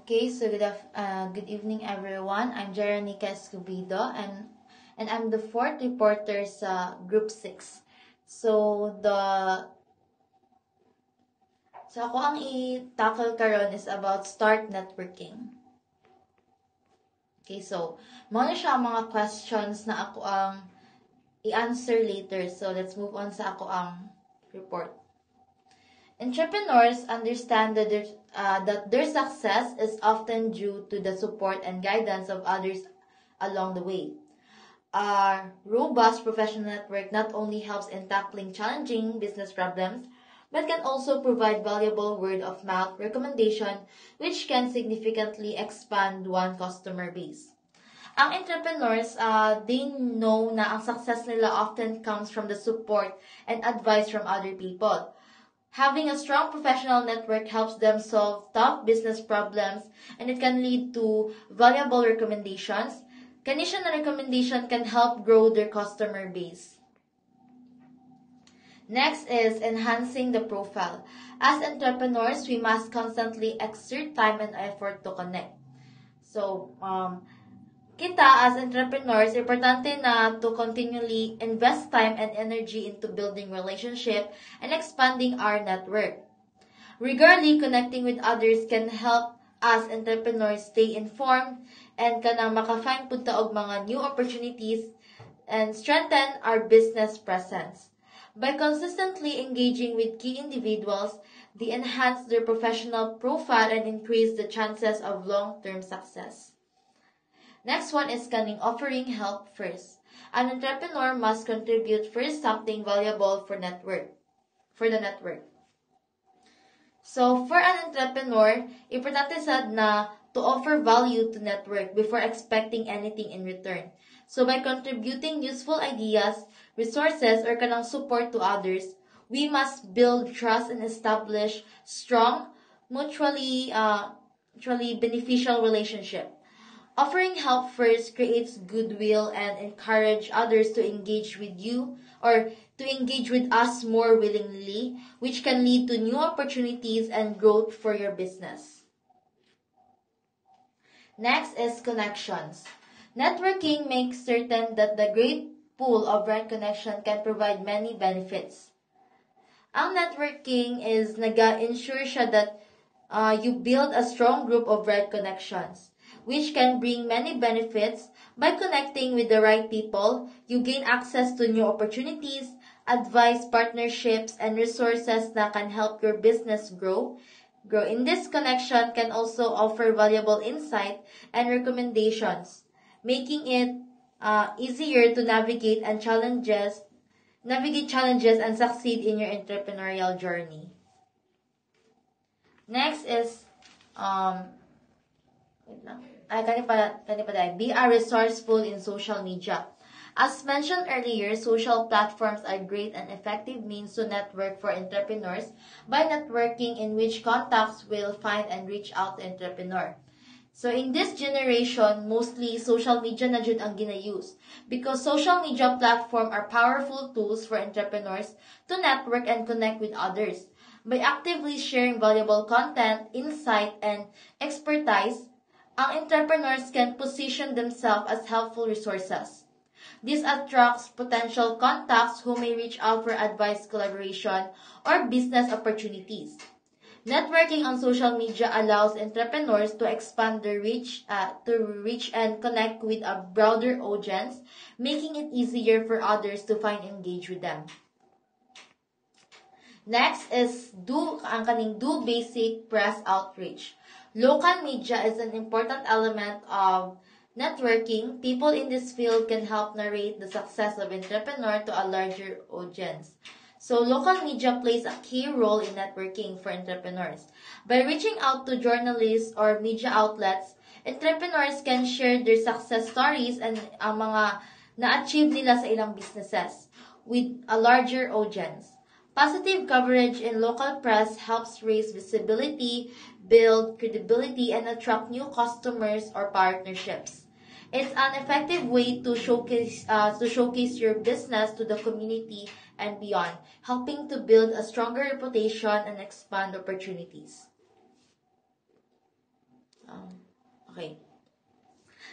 Okay, so good evening everyone. I'm Jeronica Escobedo and I'm the fourth reporter sa Group 6. So ako ang i-tackle karon is about start networking. Okay, so mao na siya ang mga questions na ako ang i-answer later. So let's move on sa ako ang report. Entrepreneurs understand that their success is often due to the support and guidance of others along the way. A robust professional network not only helps in tackling challenging business problems, but can also provide valuable word-of-mouth recommendation which can significantly expand one customer base. Ang entrepreneurs, they know na ang success nila often comes from the support and advice from other people. Having a strong professional network helps them solve tough business problems and it can lead to valuable recommendations. Kanisa na recommendation can help grow their customer base. Next is enhancing the profile. As entrepreneurs, we must constantly exert time and effort to connect. So, kita as entrepreneurs, importante na to continually invest time and energy into building relationship and expanding our network. Regarding connecting with others can help us entrepreneurs stay informed and kanang maka-find punta og mga new opportunities and strengthen our business presence. By consistently engaging with key individuals, they enhance their professional profile and increase the chances of long-term success. Next one is offering help first. An entrepreneur must contribute first something valuable for the network. So, for an entrepreneur, importante sad na to offer value to network before expecting anything in return. So, by contributing useful ideas, resources, or kanang support to others, we must build trust and establish strong, mutually beneficial relationship. Offering help first creates goodwill and encourage others to engage with you or to engage with us more willingly, which can lead to new opportunities and growth for your business. Next is connections. Networking makes certain that the great pool of right connection can provide many benefits. Ang networking is naga-ensure siya that you build a strong group of right connections, which can bring many benefits. By connecting with the right people, you gain access to new opportunities, advice, partnerships, and resources that can help your business grow. In this connection can also offer valuable insight and recommendations, making it easier to navigate challenges and succeed in your entrepreneurial journey. Next is be a resourceful in social media. As mentioned earlier, social platforms are great and effective means to network for entrepreneurs by networking in which contacts will find and reach out to entrepreneur. So in this generation, mostly social media na jud ang gina-use because social media platform are powerful tools for entrepreneurs to network and connect with others. By actively sharing valuable content, insight, and expertise, ang entrepreneurs can position themselves as helpful resources. This attracts potential contacts who may reach out for advice, collaboration, or business opportunities. Networking on social media allows entrepreneurs to expand their reach and connect with a broader audience, making it easier for others to find and engage with them. Next is do basic press outreach. Local media is an important element of networking. People in this field can help narrate the success of entrepreneur to a larger audience. So local media plays a key role in networking for entrepreneurs. By reaching out to journalists or media outlets, entrepreneurs can share their success stories and ang mga na-achieve nila sa ilang businesses with a larger audience. Positive coverage in local press helps raise visibility, build credibility, and attract new customers or partnerships. It's an effective way to showcase your business to the community and beyond, helping to build a stronger reputation and expand opportunities. Okay.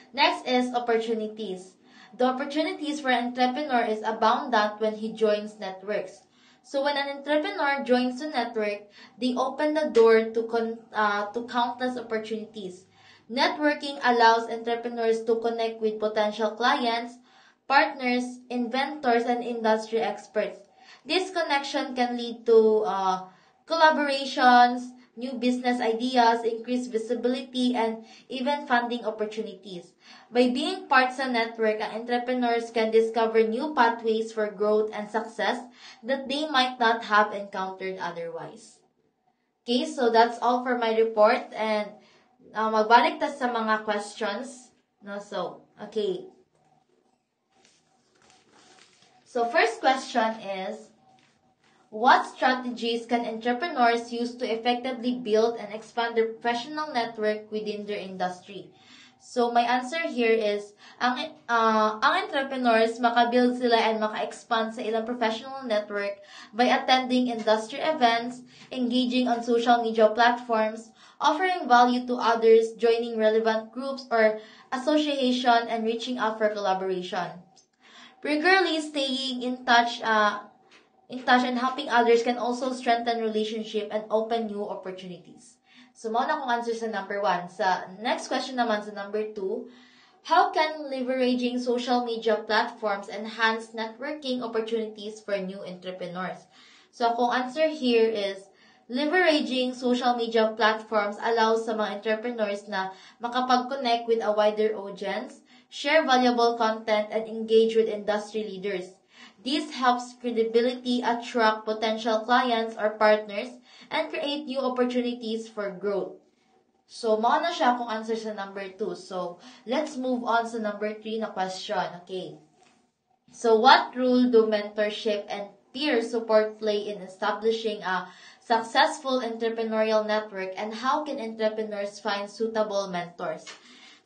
Next is opportunities. The opportunities for an entrepreneur is abundant when he joins networks. So when an entrepreneur joins a network, they open the door to countless opportunities. Networking allows entrepreneurs to connect with potential clients, partners, inventors, and industry experts. This connection can lead to collaborations, new business ideas, increased visibility, and even funding opportunities. By being part sa network, ang entrepreneurs can discover new pathways for growth and success that they might not have encountered otherwise. Okay, so that's all for my report, and magbalik ta sa mga questions. No, so, okay. So, first question is, what strategies can entrepreneurs use to effectively build and expand their professional network within their industry? So, my answer here is, ang entrepreneurs, makabuild sila and maka-expand sa ilang professional network by attending industry events, engaging on social media platforms, offering value to others, joining relevant groups or association, and reaching out for collaboration. Regularly staying in touch and helping others can also strengthen relationship and open new opportunities. So, mao na kong answer sa number 1. Sa next question naman sa number 2, how can leveraging social media platforms enhance networking opportunities for new entrepreneurs? So, akong answer here is, leveraging social media platforms allows sa mga entrepreneurs na makapag-connect with a wider audience, share valuable content, and engage with industry leaders. This helps credibility attract potential clients or partners and create new opportunities for growth. So, mao na siya kung answer sa number 2. So, let's move on sa number 3 na question. Okay. So, what role do mentorship and peer support play in establishing a successful entrepreneurial network, and how can entrepreneurs find suitable mentors?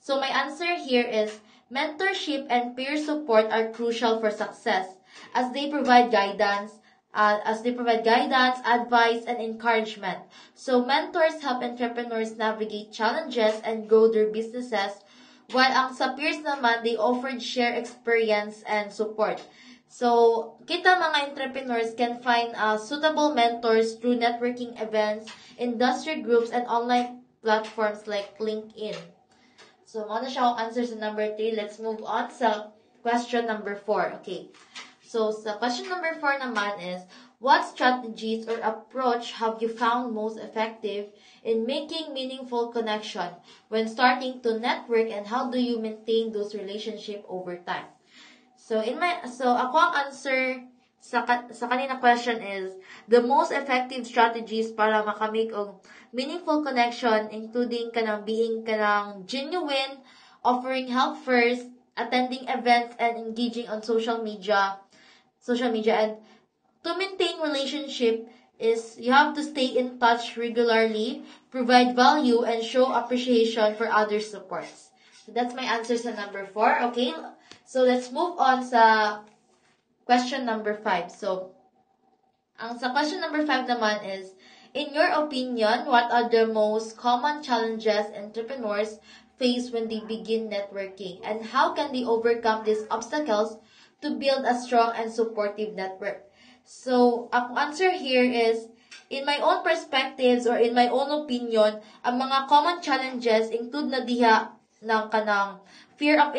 So, my answer here is, mentorship and peer support are crucial for success as they provide guidance, advice, and encouragement. So, mentors help entrepreneurs navigate challenges and grow their businesses, while ang sa peers naman, they offer share experience and support. So, kita mga entrepreneurs can find suitable mentors through networking events, industry groups, and online platforms like LinkedIn. So, muna siya akong answer sa number 3. Let's move on sa question number 4. Okay. So, sa question number 4 naman is, what strategies or approach have you found most effective in making meaningful connection when starting to network, and how do you maintain those relationships over time? So, ako ang answer sa kanina question is, the most effective strategies para makamake og meaningful connection, including being genuine, offering help first, attending events, and engaging on social media, and to maintain relationship is you have to stay in touch regularly, provide value, and show appreciation for others' supports. So that's my answer sa number 4. Okay, so let's move on sa question number 5. So, sa question number 5 naman is, in your opinion, what are the most common challenges entrepreneurs face when they begin networking, and how can they overcome these obstacles to build a strong and supportive network? So, ang answer here is, in my own perspectives or in my own opinion, ang mga common challenges include na diha ng fear of